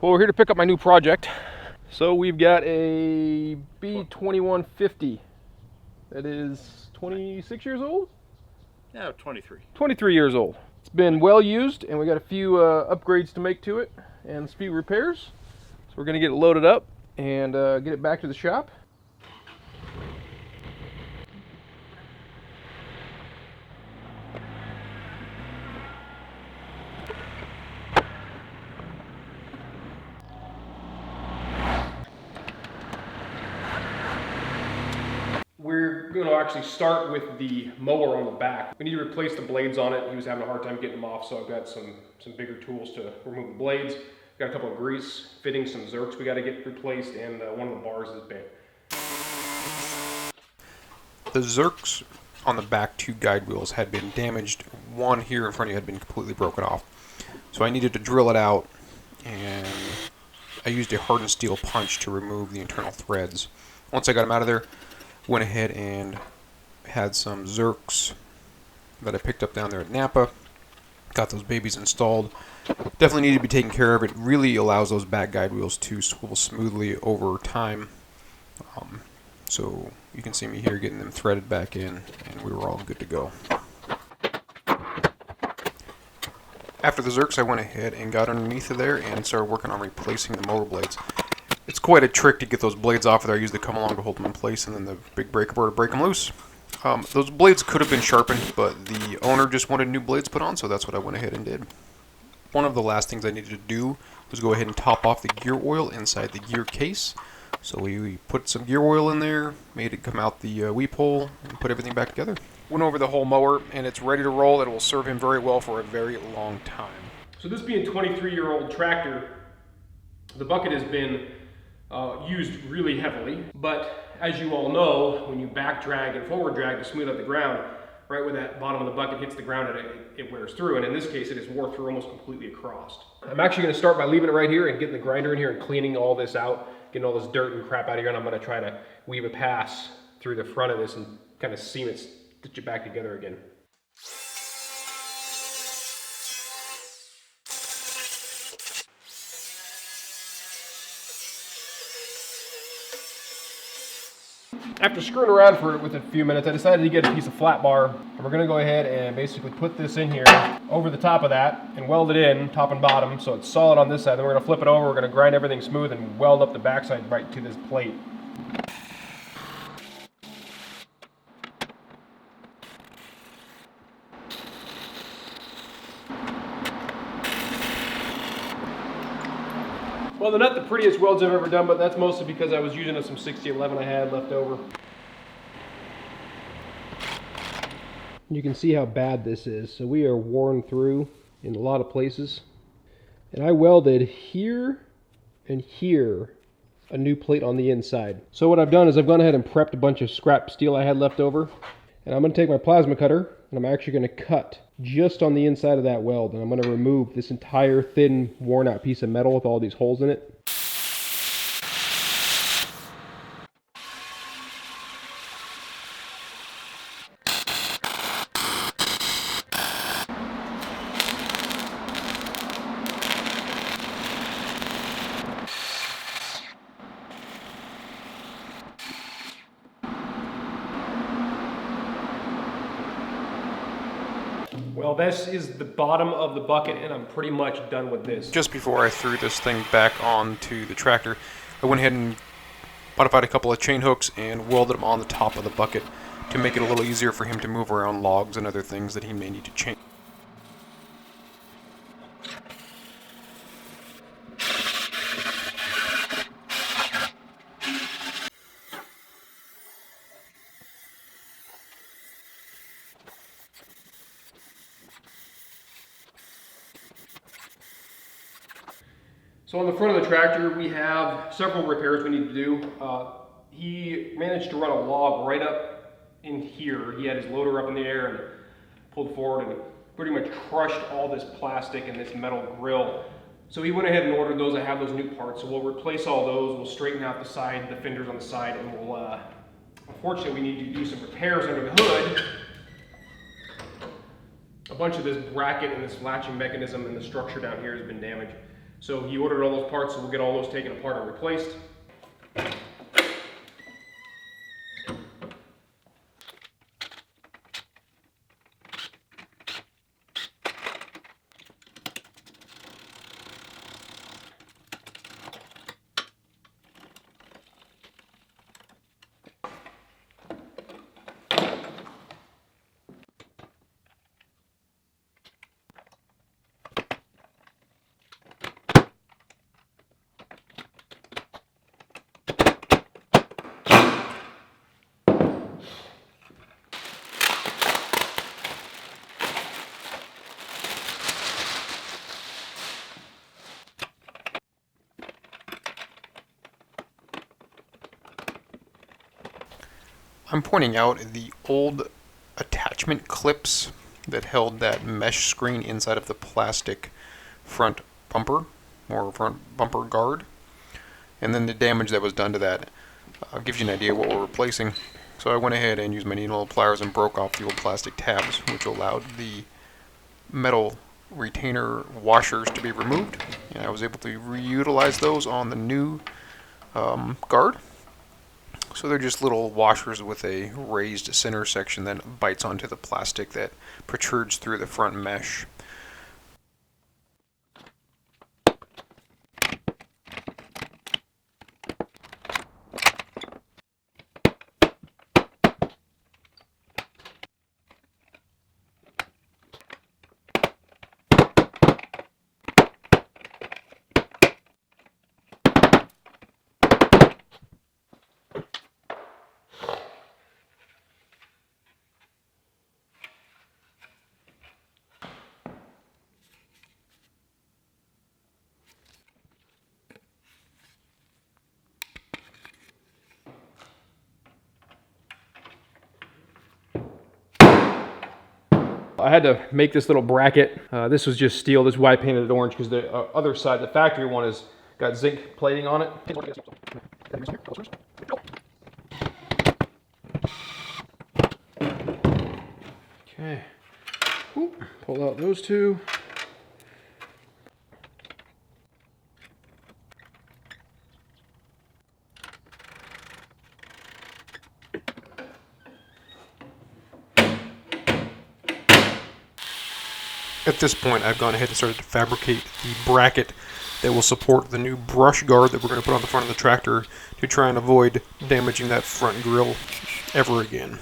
Well, we're here to pick up my new project. So we've got a B2150 that is 26 years old? Yeah, 23. 23 years old. It's been well used, and we got a few upgrades to make to it and a few repairs. So we're gonna get it loaded up and get it back to the shop. We're going to actually start with the mower on the back. We need to replace the blades on it. He was having a hard time getting them off, so I've got some bigger tools to remove the blades. Got a couple of grease fittings, some zerks we got to get replaced, and one of the bars is bent. The zerks on the back two guide wheels had been damaged. One here in front of you had been completely broken off. So I needed to drill it out, and I used a hardened steel punch to remove the internal threads. Once I got them out of there, went ahead and had some zerks that I picked up down there at Napa. Got those babies installed. Definitely need to be taken care of. It really allows those back guide wheels to swivel smoothly over time. So you can see me here getting them threaded back in, and we were all good to go. After the zerks, I went ahead and got underneath of there and started working on replacing the motor blades. It's quite a trick to get those blades off of there. I usually come along to hold them in place, and then the big breaker bar to break them loose. Those blades could have been sharpened, but the owner just wanted new blades put on, so that's what I went ahead and did. One of the last things I needed to do was go ahead and top off the gear oil inside the gear case. So we put some gear oil in there, made it come out the weep hole, and put everything back together. Went over the whole mower, and it's ready to roll. It will serve him very well for a very long time. So this being a 23-year-old tractor, the bucket has been used really heavily, but as you all know, when you back drag and forward drag to smooth out the ground, right where that bottom of the bucket hits the ground, it wears through, and in this case it is wore through almost completely across. I'm actually going to start by leaving it right here and getting the grinder in here and cleaning all this out, getting all this dirt and crap out of here, and I'm going to try to weave a pass through the front of this and kind of seam it, stitch it back together again. After screwing around for it with a few minutes, I decided to get a piece of flat bar, and we're going to go ahead and basically put this in here over the top of that and weld it in top and bottom so it's solid on this side. Then we're going to flip it over, we're going to grind everything smooth and weld up the backside right to this plate. Well, they're not the prettiest welds I've ever done, but that's mostly because I was using some 6011 I had left over. You can see how bad this is. So we are worn through in a lot of places. And I welded here and here a new plate on the inside. So what I've done is I've gone ahead and prepped a bunch of scrap steel I had left over. And I'm going to take my plasma cutter and I'm actually going to cut just on the inside of that weld. And I'm going to remove this entire thin, worn out piece of metal with all these holes in it. Well, this is the bottom of the bucket, and I'm pretty much done with this. Just before I threw this thing back onto the tractor, I went ahead and modified a couple of chain hooks and welded them on the top of the bucket to make it a little easier for him to move around logs and other things that he may need to change. So on the front of the tractor, we have several repairs we need to do. He managed to run a log right up in here. He had his loader up in the air and pulled forward and pretty much crushed all this plastic and this metal grill. So he went ahead and ordered those. I have those new parts, so we'll replace all those. We'll straighten out the side, the fenders on the side, and we'll, unfortunately, we need to do some repairs under the hood. A bunch of this bracket and this latching mechanism and the structure down here has been damaged. So he ordered all those parts, so we'll get all those taken apart and replaced. I'm pointing out the old attachment clips that held that mesh screen inside of the plastic front bumper, or front bumper guard, and then the damage that was done to that gives you an idea what we're replacing. So I went ahead and used my needle pliers and broke off the old plastic tabs, which allowed the metal retainer washers to be removed, and I was able to reutilize those on the new guard. So they're just little washers with a raised center section that bites onto the plastic that protrudes through the front mesh. I had to make this little bracket. This was just steel. This is why I painted it orange, because the other side, the factory one, has got zinc plating on it. Okay. Ooh, pull out those two. At this point, I've gone ahead and started to fabricate the bracket that will support the new brush guard that we're going to put on the front of the tractor to try and avoid damaging that front grille ever again.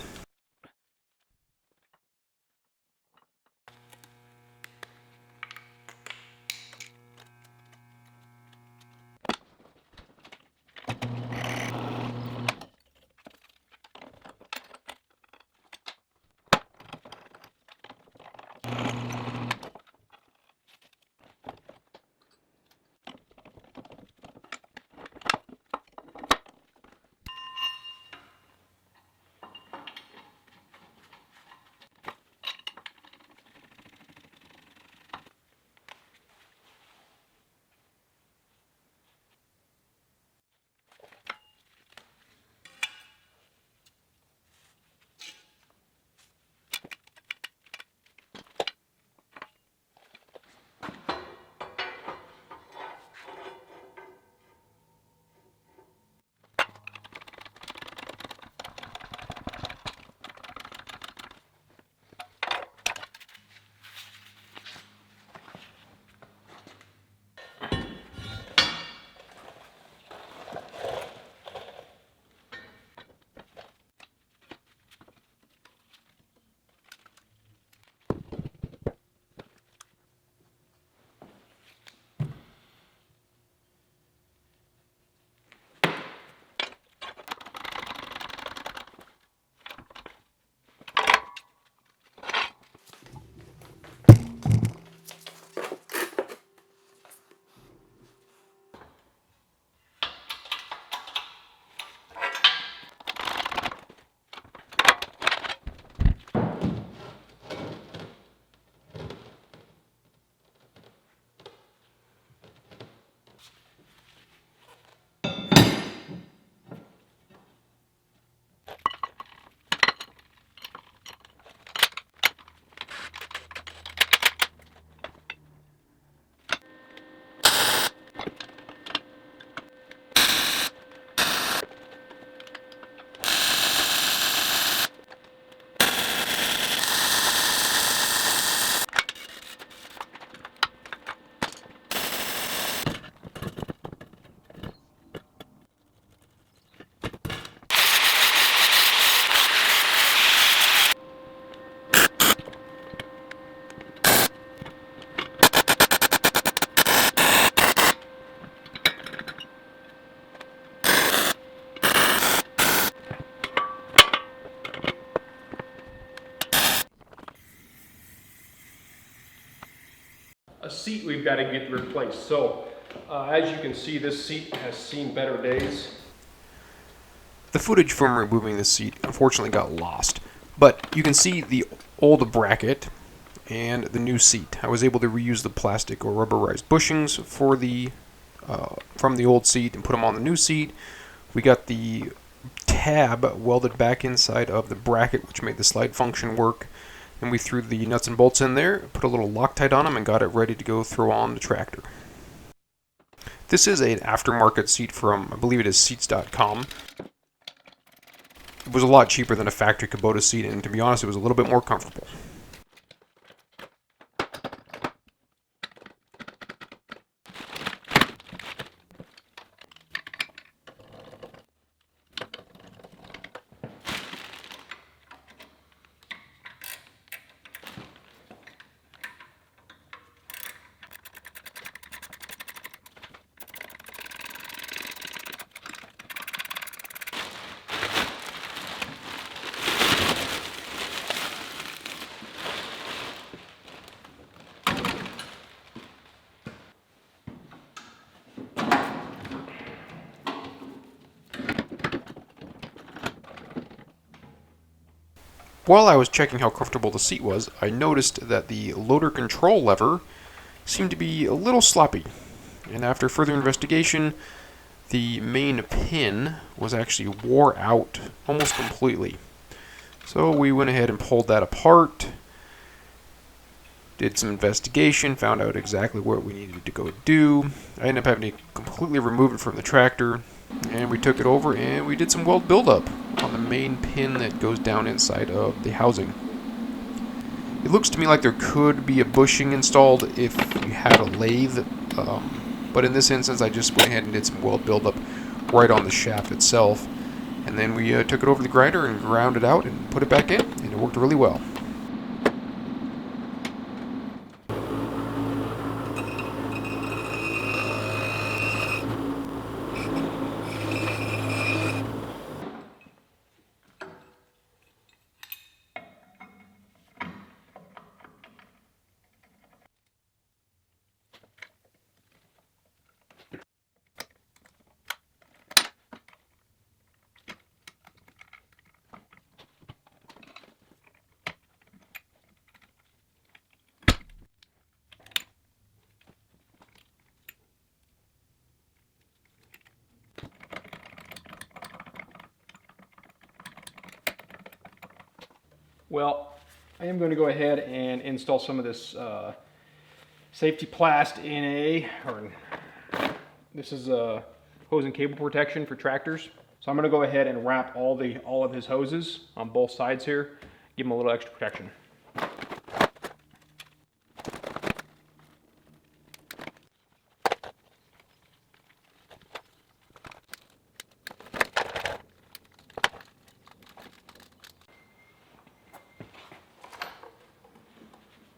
seat we've got to get replaced. So as you can see, this seat has seen better days. The footage from removing the seat unfortunately got lost, but you can see the old bracket and the new seat. I was able to reuse the plastic or rubberized bushings for the from the old seat and put them on the new seat. We got the tab welded back inside of the bracket, which made the slide function work. And we threw the nuts and bolts in there, put a little Loctite on them, and got it ready to go throw on the tractor. This is an aftermarket seat from, I believe it is seats.com. It was a lot cheaper than a factory Kubota seat, and to be honest, it was a little bit more comfortable. While I was checking how comfortable the seat was, I noticed that the loader control lever seemed to be a little sloppy. And after further investigation, the main pin was actually wore out almost completely. So we went ahead and pulled that apart, did some investigation, found out exactly what we needed to go do. I ended up having to completely remove it from the tractor, and we took it over and we did some weld buildup on the main pin that goes down inside of the housing. It looks to me like there could be a bushing installed if you had a lathe, but in this instance I just went ahead and did some weld buildup right on the shaft itself, and then we took it over to the grinder and ground it out and put it back in, and it worked really well. Well, I am going to go ahead and install some of this safety plast this is a hose and cable protection for tractors. So I'm going to go ahead and wrap all of his hoses on both sides here, give him a little extra protection.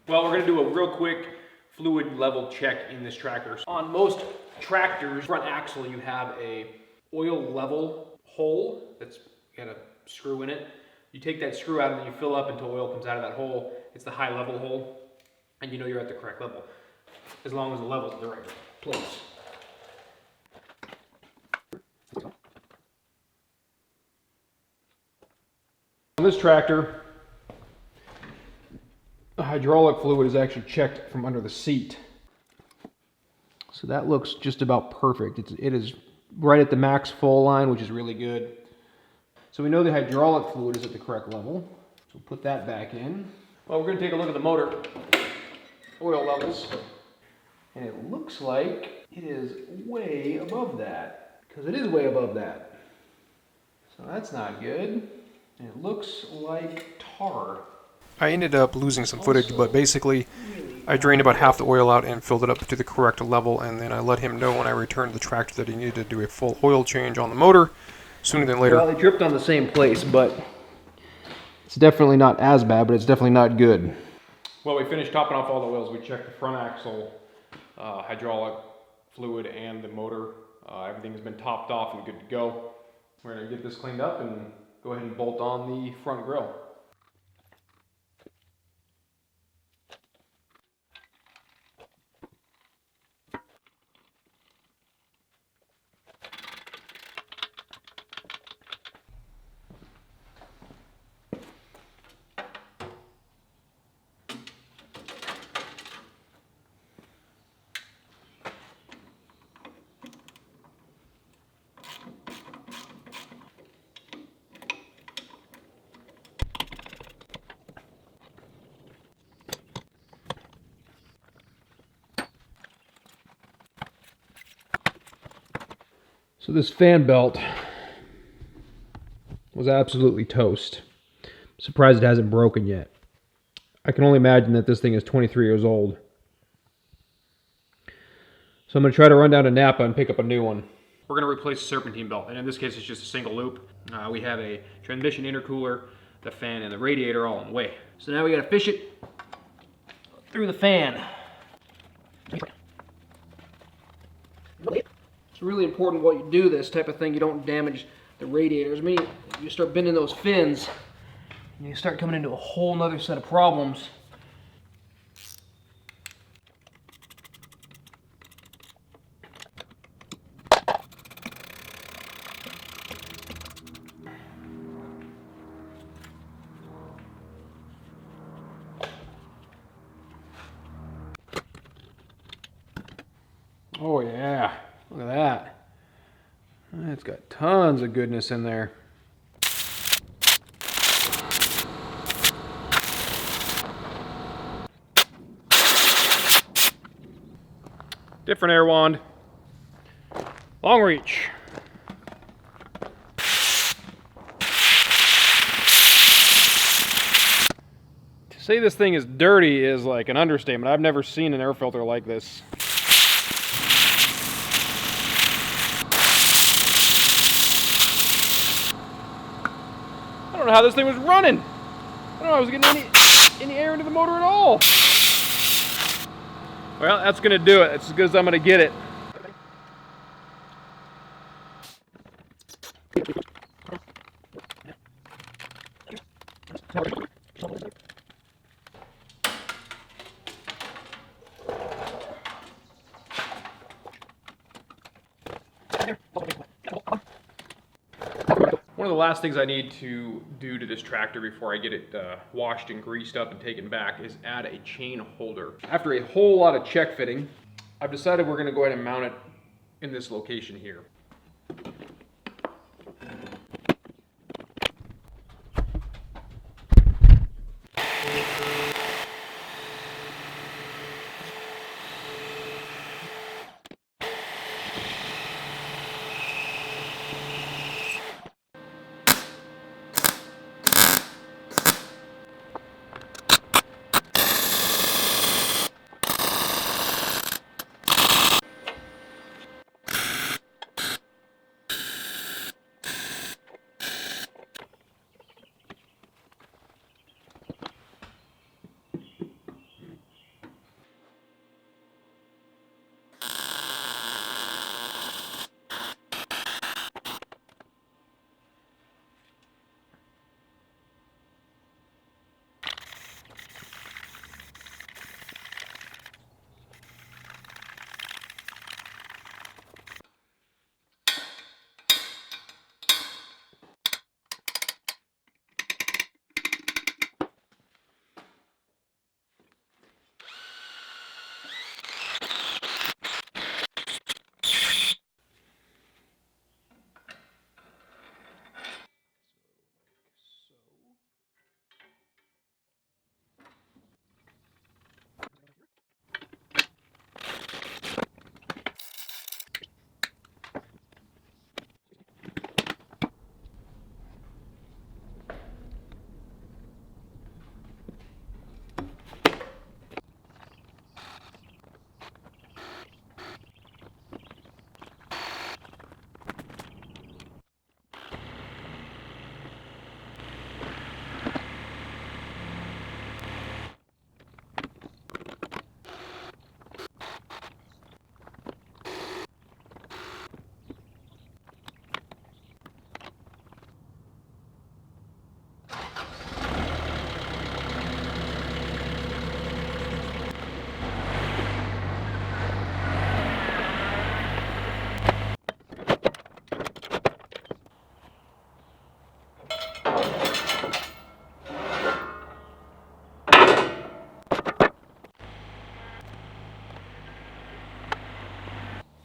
Well, we're going to do a real quick fluid level check in this tractor. On most tractors, front axle, you have a oil level hole that's got a screw in it. You take that screw out and then you fill up until oil comes out of that hole. It's the high level hole, and you know you're at the correct level, as long as the level's in the right place. On this tractor, the hydraulic fluid is actually checked from under the seat. So that looks just about perfect. It is right at the max full line, which is really good. So we know the hydraulic fluid is at the correct level. So put that back in. Well, we're going to take a look at the motor oil levels. And it looks like it is way above that. Because it is way above that. So that's not good. And it looks like tar. I ended up losing some footage, but basically I drained about half the oil out and filled it up to the correct level, and then I let him know when I returned the tractor that he needed to do a full oil change on the motor sooner than later. Well, it dripped on the same place, but it's definitely not as bad, but it's definitely not good. Well, we finished topping off all the oils. We checked the front axle, hydraulic fluid, and the motor. Everything has been topped off and good to go. We're going to get this cleaned up and go ahead and bolt on the front grille. So this fan belt was absolutely toast. I'm surprised it hasn't broken yet. I can only imagine that this thing is 23 years old. So I'm going to try to run down to Napa and pick up a new one. We're going to replace the serpentine belt, and in this case it's just a single loop. We have a transmission intercooler, the fan, and the radiator all in the way. So now we got to fish it through the fan. It's really important while you do this type of thing, you don't damage the radiators. I mean, you start bending those fins, and you start coming into a whole nother set of problems. Oh yeah, look at that. It's got tons of goodness in there. Different air wand. Long reach. To say this thing is dirty is like an understatement. I've never seen an air filter like this. I don't know how this thing was running. I don't know how I was getting any air into the motor at all. Well, that's gonna do it. That's as good as I'm gonna get it. One of the last things I need to do to this tractor before I get it washed and greased up and taken back is add a chain holder. After a whole lot of check fitting, I've decided we're going to go ahead and mount it in this location here.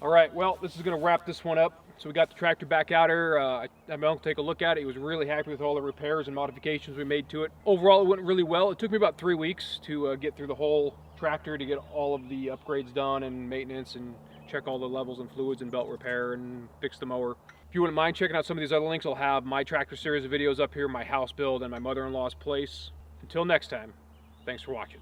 Alright, well, this is going to wrap this one up. So we got the tractor back out here. I had my uncle take a look at it. He was really happy with all the repairs and modifications we made to it. Overall, it went really well. It took me about 3 weeks to get through the whole tractor to get all of the upgrades done and maintenance and check all the levels and fluids and belt repair and fix the mower. If you wouldn't mind checking out some of these other links, I'll have my tractor series of videos up here, my house build, and my mother-in-law's place. Until next time, thanks for watching.